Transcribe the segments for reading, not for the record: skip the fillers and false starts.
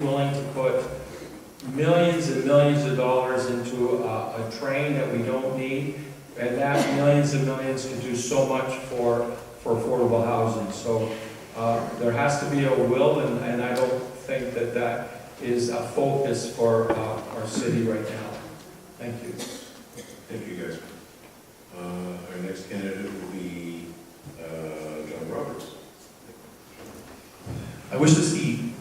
willing to put millions and millions of dollars into a train that we don't need, and that millions and millions can do so much for affordable housing. So there has to be a will, and I don't think that that is a focus for our city right now. Thank you. Thank you, guys. Our next candidate will be John Roberts. I wish to see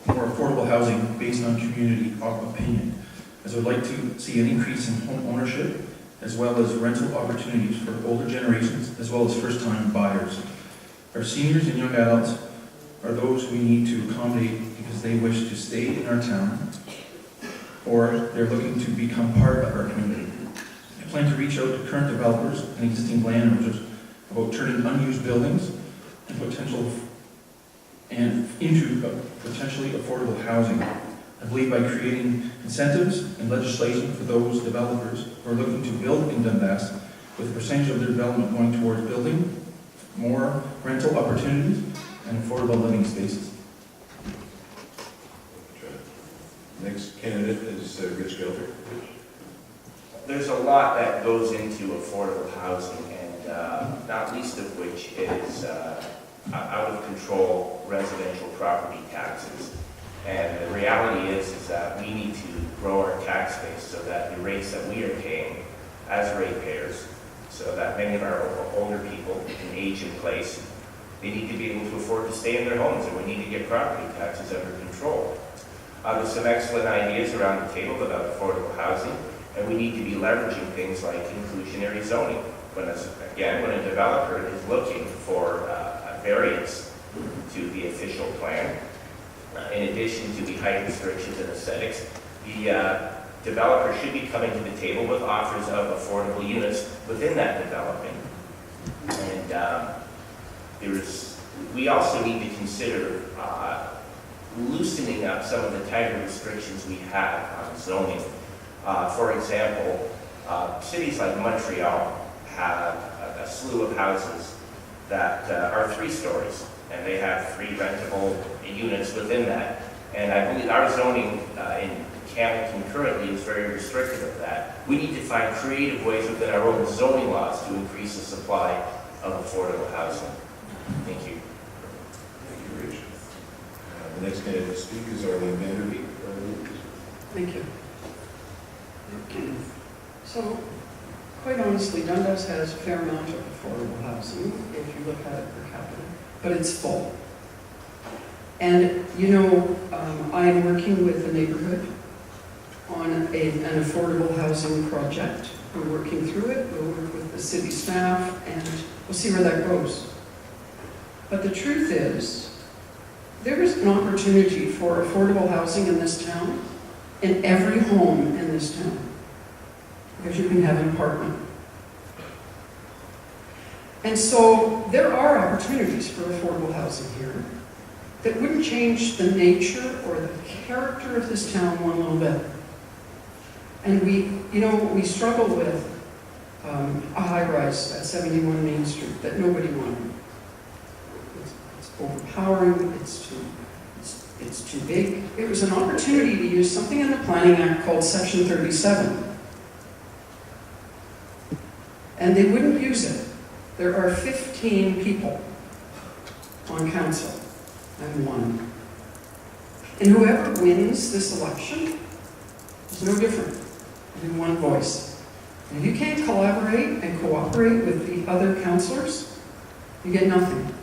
more affordable housing based on community opinion, as I would like to see an increase in home ownership, as well as rental opportunities for older generations, as well as first-time buyers. Our seniors and young adults are those we need to accommodate because they wish to stay in our town, or they're looking to become part of our community. I plan to reach out to current developers and existing landowners about turning unused buildings into potentially affordable housing. I believe by creating incentives and legislation for those developers who are looking to build in Dundas, with a percentage of their development going towards building more rental opportunities and affordable living spaces. Next candidate is Rich Gelder. There's a lot that goes into affordable housing, and not least of which is out of control residential property taxes. And the reality is that we need to grow our tax base so that the rates that we are paying as ratepayers, so that many of our older people can age in place, they need to be able to afford to stay in their homes, and we need to get property taxes under control. There's some excellent ideas around the table about affordable housing, and we need to be leveraging things like inclusionary zoning. When a developer is looking for a variance to the official plan, in addition to the height restrictions and aesthetics, the developer should be coming to the table with offers of affordable units within that development. And we also need to consider loosening up some of the tighter restrictions we have on zoning. For example, cities like Montreal have a slew of houses that are 3 stories, and they have 3 rentable units within that. And I believe our zoning in Hamilton currently is very restrictive of that. We need to find creative ways within our own zoning laws to increase the supply of affordable housing. Thank you. Thank you, Rich. The next candidate to speak is Arlene Vanderbeek. Thank you. So, quite honestly, Dundas has a fair amount of affordable housing, if you look at it per capita, but it's full. And, you know, I am working with the neighborhood on an affordable housing project. We're working through it, we'll work with the city staff, and we'll see where that goes. But the truth is, there is an opportunity for affordable housing in this town, in every home in this town, because you can have an apartment. And so there are opportunities for affordable housing here that wouldn't change the nature or the character of this town one little bit. And we struggle with a high-rise at 71 Main Street that nobody wanted. It's overpowering, it's too big. It was an opportunity to use something in the Planning Act called Section 37. And they wouldn't use it. There are 15 people on council. I'm one. And whoever wins this election is no different than one voice. And if you can't collaborate and cooperate with the other councillors, you get nothing.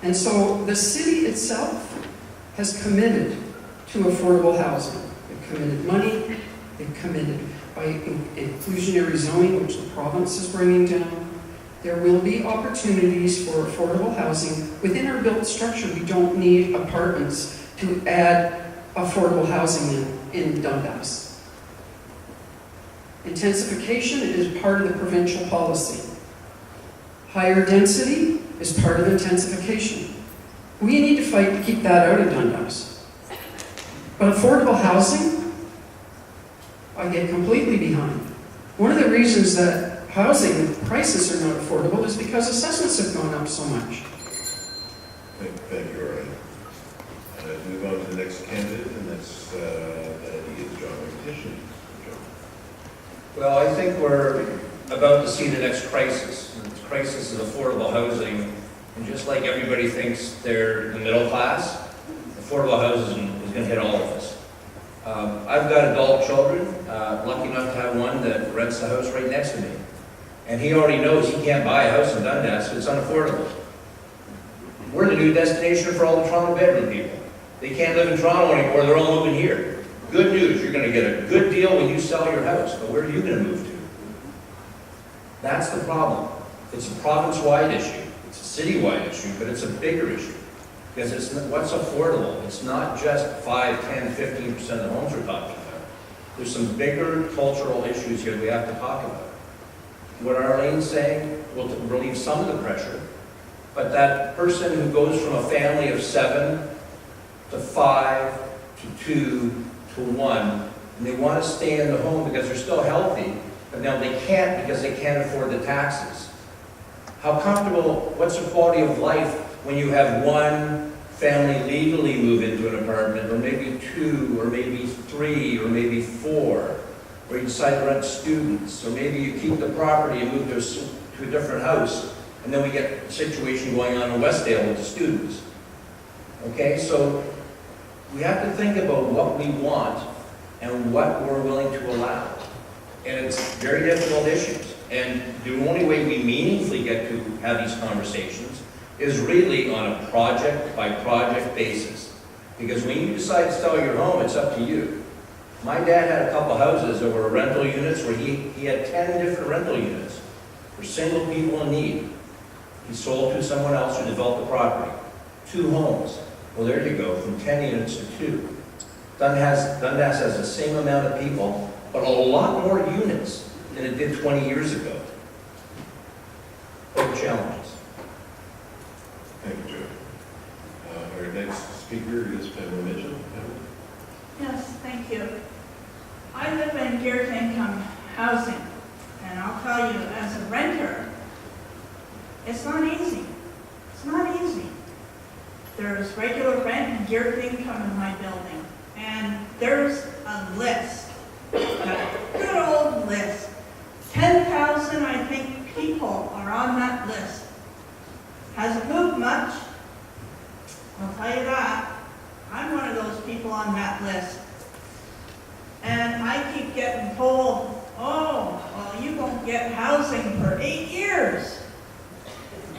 And so the city itself has committed to affordable housing. They've committed money, they've committed by inclusionary zoning, which the province is bringing down. There will be opportunities for affordable housing. Within our built structure, we don't need apartments to add affordable housing in Dundas. Intensification is part of the provincial policy. Higher density is part of intensification. We need to fight to keep that out of Dundas. But affordable housing, I get completely behind. One of the reasons that housing prices are not affordable is because assessments have gone up so much. Thank you, Arlene. Move on to the next candidate, and that's, that is John McTishan. John. Well, I think we're about to see the next crisis. And this crisis is affordable housing. And just like everybody thinks they're the middle class, affordable housing is going to hit all of us. I've got adult children, lucky enough to have one that rents the house right next to me. And he already knows he can't buy a house in Dundas, so it's unaffordable. We're the new destination for all the Toronto bedroom people. They can't live in Toronto anymore, they're all moving here. Good news, you're going to get a good deal when you sell your house, but where are you going to move to? That's the problem. It's a province-wide issue. It's a city-wide issue, but it's a bigger issue. Because it's what's affordable. It's not just 5, 10, 15% of the homes we're talking about. There's some bigger cultural issues here we have to talk about. What Arlene's saying will relieve some of the pressure, but that person who goes from a family of 7 to 5 to 2 to 1, and they want to stay in the home because they're still healthy, but now they can't because they can't afford the taxes. How comfortable, what's the quality of life when you have one family legally move into an apartment, or maybe 2, or maybe 3, or maybe 4, or you decide to rent students, or maybe you keep the property and move to a different house, and then we get a situation going on in Westdale with the students. Okay, so we have to think about what we want and what we're willing to allow. And it's very difficult issues. And the only way we meaningfully get to have these conversations is really on a project-by-project basis. Because when you decide to sell your home, it's up to you. My dad had a couple houses that were rental units where he had 10 different rental units for single people in need. He sold to someone else who developed the property. 2 homes. Well, there you go, from 10 units to 2. Dundas has the same amount of people, but a lot more units than it did 20 years ago. Big challenges. Thank you, Joe. Our next speaker is Pamela Mitchell. Yes, thank you. I live in geared income housing, and I'll tell you, as a renter, it's not easy. It's not easy. There's regular rent and geared income in my building, and there's a list, a good old list. 10,000, I think, people are on that list. Has it moved much? I'll tell you that. I'm one of those people on that list. And I keep getting told, oh, well, you won't get housing for 8 years.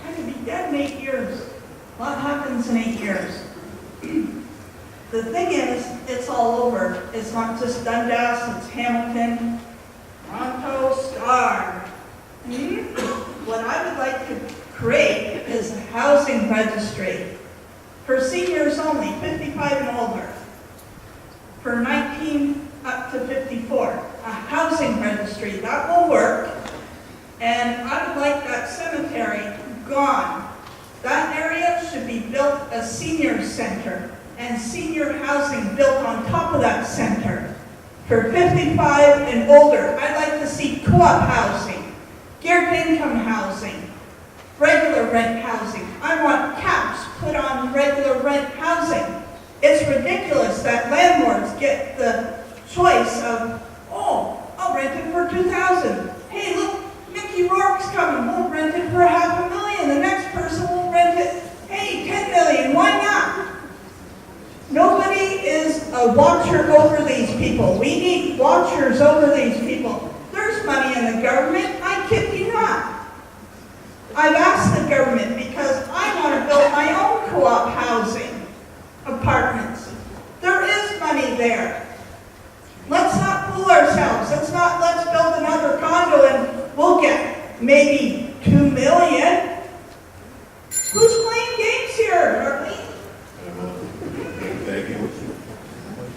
I could be dead in 8 years. What happens in 8 years? The thing is, it's all over. It's not just Dundas, it's Hamilton, Toronto, Star. What I would like to create is a housing registry for seniors only, 55 and older, for 19 up to 54. A housing registry, that will work. And I would like that cemetery gone. That area should be built a senior center and senior housing built on top of that center. For 55 and older, I'd like to see co-op housing, geared income housing, regular rent housing. I want caps put on regular rent housing. It's ridiculous that landlords get the choice of, oh, I'll rent it for $2,000. Hey, look, Mickey Rourke's coming, we'll rent it for $500,000. The next person will rent it, hey, $10 million, why not? Nobody is a watcher over these people. We need watchers over these people. There's money in the government, I kid you not. I've asked the government because I want to build my own co-op housing apartments. There is money there. Let's not fool ourselves. Let's build another condo and we'll get maybe $2 million. Who's playing games here, Arlene? Thank you.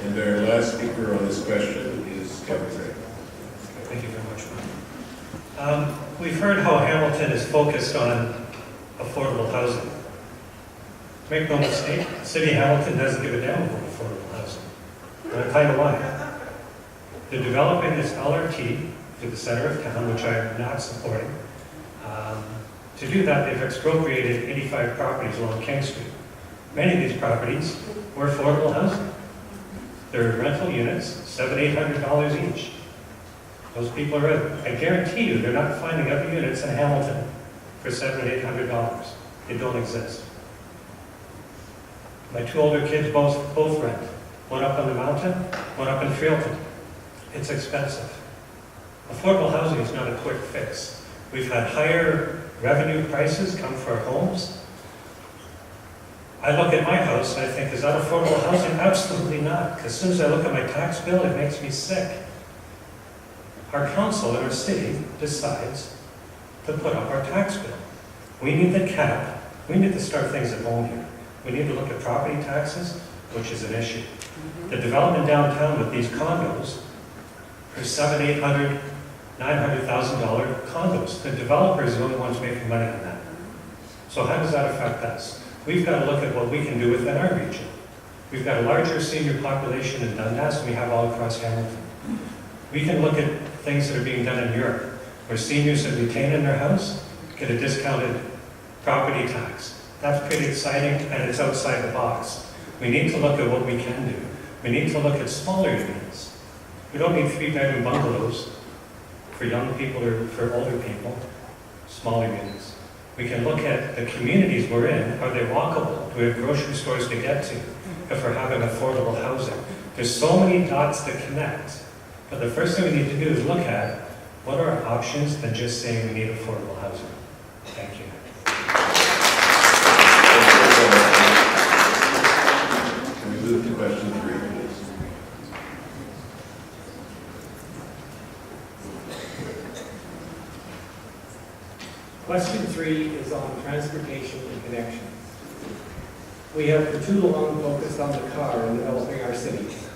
And our last speaker on this question is Kevin Gray. Thank you very much. We've heard how Hamilton is focused on affordable housing. Make no mistake, the city of Hamilton doesn't give a damn about affordable housing. And I'll tell you why. They're developing this LRT to the center of town, which I am not supporting. To do that, they've expropriated 85 properties along King Street. Many of these properties were affordable housing. They're rental units, $700-800 each. Those people are, I guarantee you, they're not finding other units in Hamilton for $700-800. They don't exist. My two older kids both rent. One up on the mountain, one up in Freelton. It's expensive. Affordable housing is not a quick fix. We've had higher revenue prices come for our homes. I look at my house and I think, is that affordable housing? Absolutely not. Because as soon as I look at my tax bill, it makes me sick. Our council in our city decides to put up our tax bill. We need the cap. We need to start things at home here. We need to look at property taxes, which is an issue. The development downtown with these condos are $700,000, $800,000, $900,000 condos. The developers are the only ones making money on that. So how does that affect us? We've got to look at what we can do within our region. We've got a larger senior population in Dundas than we have all across Hamilton. We can look at things that are being done in Europe, where seniors that retain in their house get a discounted property tax. That's pretty exciting, and it's outside the box. We need to look at what we can do. We need to look at smaller units. We don't need 3-bedroom bungalows for young people or for older people, smaller units. We can look at the communities we're in. Are they walkable? Do we have grocery stores to get to if we're having affordable housing? There's so many dots that connect. But the first thing we need to do is look at what are our options than just saying we need affordable housing. Thank you. Can we move to question 3, please? Question 3 is on transportation and connections. We have for too long focused on the car in developing our cities.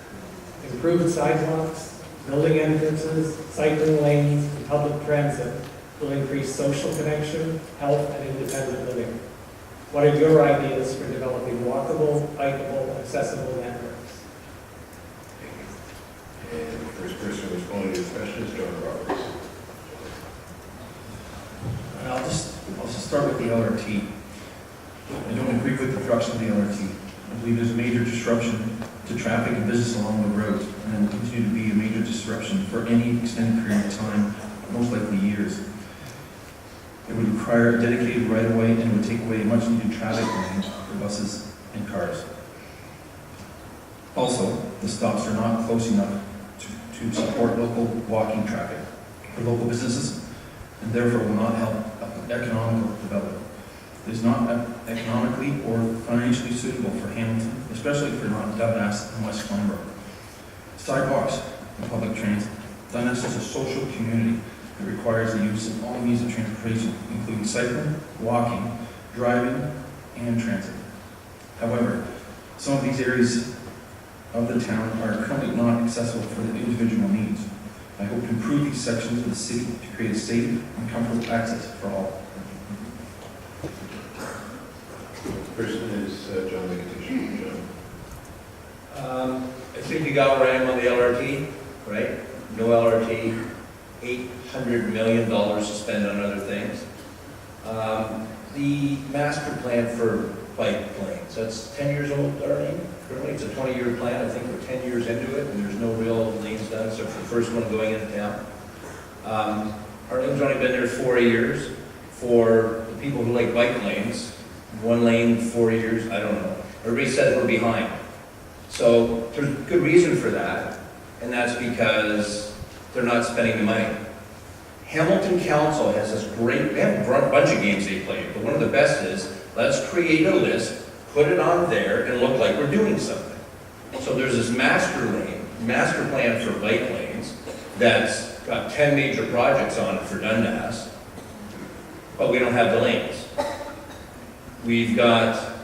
Improved sidewalks, building entrances, cycling lanes, and public transit will increase social connection, health, and independent living. What are your ideas for developing walkable, bikeable, accessible networks? And the first person responding to this question is John Roberts. I'll just start with the LRT. I don't agree with the direction of the LRT. I believe there's a major disruption to traffic and business along the route, and it will continue to be a major disruption for any extended period of time, most likely years. It would require a dedicated right-of-way and would take away much needed traffic lanes for buses and cars. Also, the stops are not close enough to support local walking traffic for local businesses, and therefore will not help economical development. It is not economically or financially suitable for Hamilton, especially for Dundas and West Glenbrook. Sidewalks and public transit. Dundas is a social community that requires the use of all means of transportation, including cycling, walking, driving, and transit. However, some of these areas of the town are currently not accessible for the individual needs. I hope to improve these sections of the city to create a safe and comfortable access for all. Person is John McIntyre. John. I think you got where I am on the LRT, right? No LRT, $800 million to spend on other things. The master plan for bike lanes, that's 10 years old, Darlene? Currently, it's a 20-year plan. I think we're 10 years into it, and there's no real lanes done, except for the first one going into town. Arlene's only been there 4 years. For the people who like bike lanes, 1 lane, 4 years, I don't know. Everybody says we're behind. So there's good reason for that, and that's because they're not spending the money. Hamilton Council has this great, they have a bunch of games they play, but one of the best is, let's create a list, put it on there, and look like we're doing something. So there's this master plan for bike lanes that's got 10 major projects on it for Dundas, but we don't have the lanes. We've got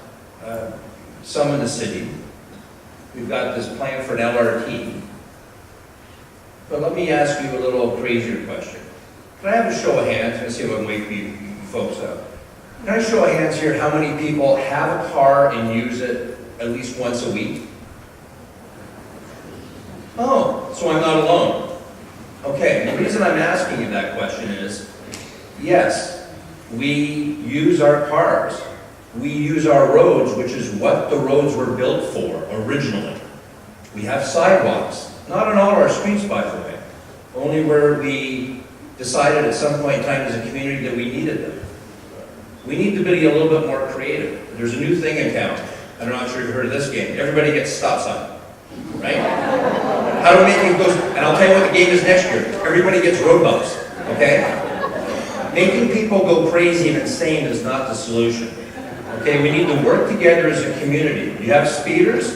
some in the city. We've got this plan for an LRT. But let me ask you a little crazier question. Can I have a show of hands? Let's see if I can wake you folks up. Can I show of hands here how many people have a car and use it at least once a week? Oh, so I'm not alone. Okay, the reason I'm asking you that question is, yes, we use our cars We use our roads, which is what the roads were built for originally. We have sidewalks, not on all our streets, by the way, only where we decided at some point in time as a community that we needed them. We need to be a little bit more creative. There's a new thing in town. I'm not sure if you've heard of this game. Everybody gets a stop sign, right? How do we make it go? And I'll tell you what the game is next year. Everybody gets road bumps, okay? Making people go crazy and insane is not the solution. Okay, we need to work together as a community. You have speeders,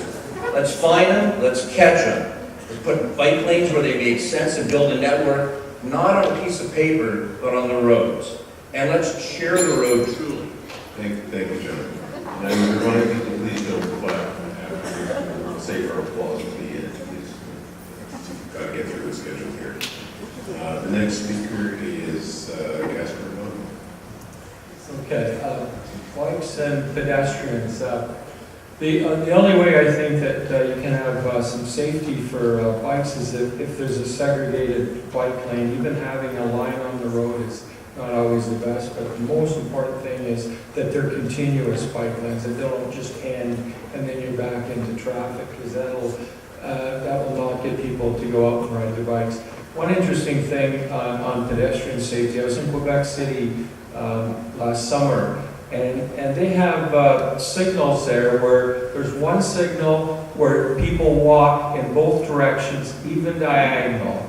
let's find them, let's catch them. Let's put bike lanes where they make sense and build a network, not on a piece of paper, but on the roads. And let's share the road truly. Thank you, John. Now, you're running people, please don't clap after say our applause at the end, please. Got to get through the schedule here. The next speaker is Casper. Okay, bikes and pedestrians. The only way I think that you can have some safety for bikes is if there's a segregated bike lane. Even having a line on the road is not always the best, but the most important thing is that they're continuous bike lanes, that they don't just end and then you're back into traffic, because that will not get people to go out and ride their bikes. One interesting thing on pedestrian safety, I was in Quebec City last summer, and they have signals there where there's one signal where people walk in both directions, even diagonal.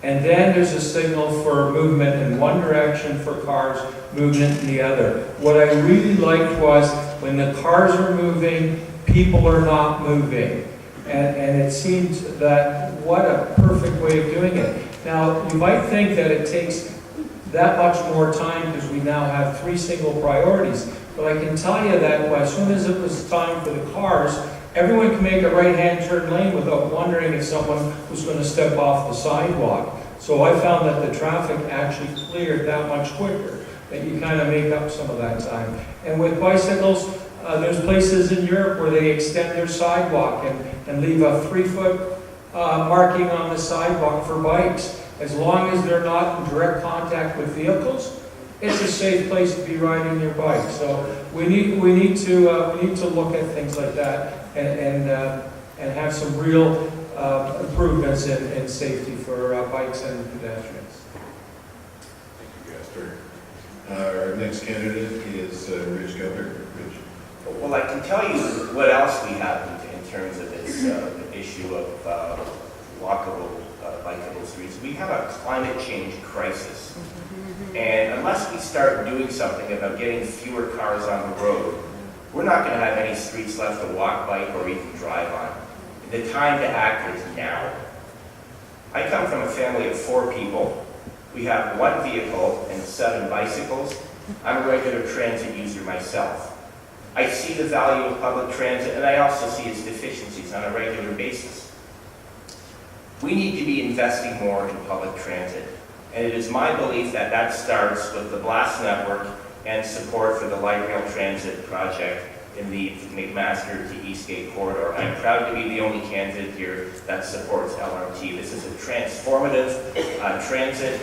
And then there's a signal for movement in one direction for cars, movement in the other. What I really liked was when the cars are moving, people are not moving. And it seems that what a perfect way of doing it. Now, you might think that it takes that much more time because we now have 3 single priorities. But I can tell you that as soon as it was time for the cars, everyone can make a right-hand turn lane without wondering if someone was going to step off the sidewalk. So I found that the traffic actually cleared that much quicker, that you kind of make up some of that time. And with bicycles, there's places in Europe where they extend their sidewalk and leave a 3-foot marking on the sidewalk for bikes. As long as they're not in direct contact with vehicles, it's a safe place to be riding your bike. So we need to look at things like that and have some real improvements in safety for bikes and pedestrians. Thank you, Casper. Our next candidate is Rich Gilbert. Rich. Well, I can tell you what else we have in terms of this issue of walkable, bikeable streets. We have a climate change crisis. And unless we start doing something about getting fewer cars on the road, we're not going to have any streets left to walk, bike, or even drive on. The time to act is now. I come from a family of 4 people. We have 1 vehicle and 7 bicycles. I'm a regular transit user myself. I see the value of public transit, and I also see its deficiencies on a regular basis. We need to be investing more in public transit, and it is my belief that that starts with the BLAST network and support for the light rail transit project in the McMaster to Eastgate corridor. I'm proud to be the only candidate here that supports LRT. This is a transformative transit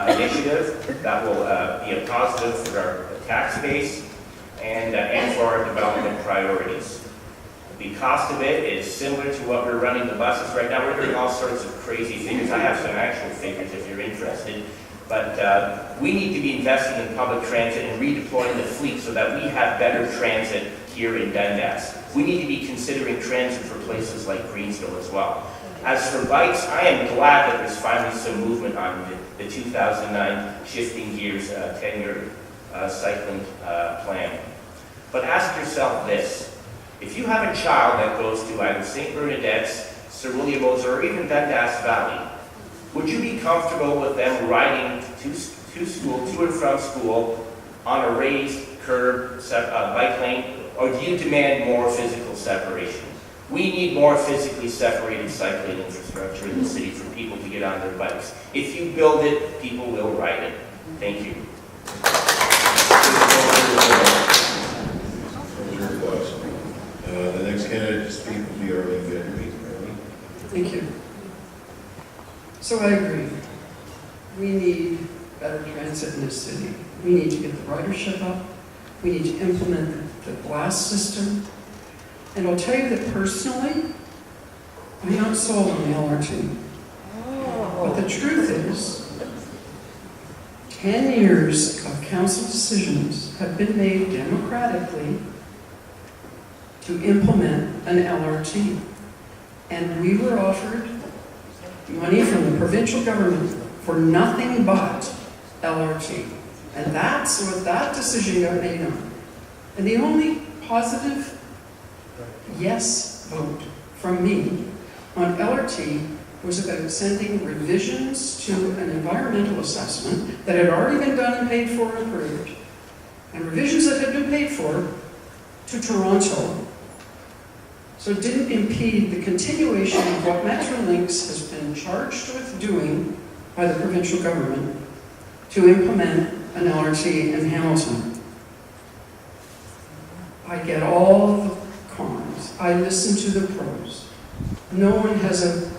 initiative that will be a positive for our tax base and for our development priorities. The cost of it is similar to what we're running the buses right now. We're doing all sorts of crazy figures. I have some actual figures if you're interested. But we need to be investing in public transit and redeploying the fleet so that we have better transit here in Dundas. We need to be considering transit for places like Greensville as well. As for bikes, I am glad that there's finally some movement on the 2009 Shifting Gears 10-year cycling plan. But ask yourself this. If you have a child that goes to either St. Bernadette's, Sir William Osier, or even Dundas Valley, would you be comfortable with them riding to school, to and from school, on a raised curb bike lane, or do you demand more physical separation? We need more physically separated cycling infrastructure in the city for people to get on their bikes. If you build it, people will ride it. Thank you. The next candidate to speak will be Arlene Vanderbeek. Thank you. So I agree. We need better transit in this city. We need to get the ridership up. We need to implement the glass system. And I'll tell you that personally, I'm not sold on the LRT. But the truth is, 10 years of council decisions have been made democratically to implement an LRT. And we were offered money from the provincial government for nothing but LRT. And that's what that decision got made on. And the only positive yes vote from me on LRT was about sending revisions to an environmental assessment that had already been done and paid for and approved, and revisions that had been paid for to Toronto. So it didn't impede the continuation of what Metrolinx has been charged with doing by the provincial government to implement an LRT in Hamilton. I get all the cons. I listen to the pros. No one has a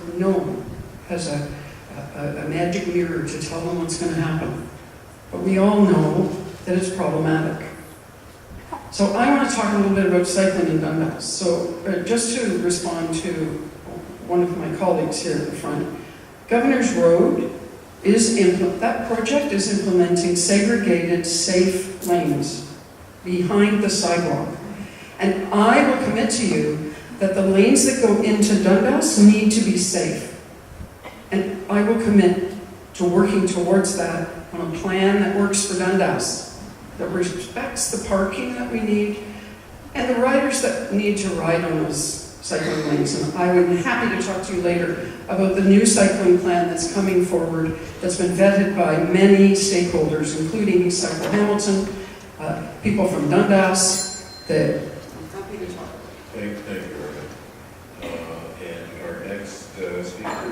magic mirror to tell them what's going to happen. But we all know that it's problematic. So I want to talk a little bit about cycling in Dundas. So just to respond to one of my colleagues here at the front, Governor's Road that project is implementing segregated, safe lanes behind the sidewalk. And I will commit to you that the lanes that go into Dundas need to be safe. And I will commit to working towards that on a plan that works for Dundas, that respects the parking that we need and the riders that need to ride on those cycling lanes. And I would be happy to talk to you later about the new cycling plan that's coming forward, that's been vetted by many stakeholders, including Cycle Hamilton, people from Dundas, that I'm happy to talk about. Thank you, Robin. And our next speaker